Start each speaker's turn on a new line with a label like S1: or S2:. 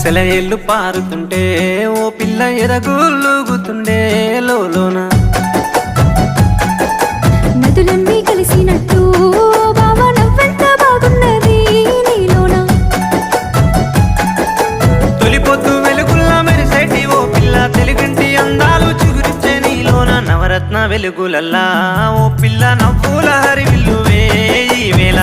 S1: సెలయేళ్ళు పారుతుంటే ఓ పిల్ల ఎదగులుగుతుండే లోన
S2: నదులన్నీ కలిసినట్టు బావ నవ్వెంత బాగున్నది నీలోన
S1: తొలిపొద్దు వెలుగుల్లా మెరిసేటి ఓ పిల్ల తెలుగింటి అందాలు చిగురిచ్చే నీలోన నవరత్న వెలుగులల్లా ఓ పిల్ల నవ్వుల హరివిల్లువే ఈ వేళ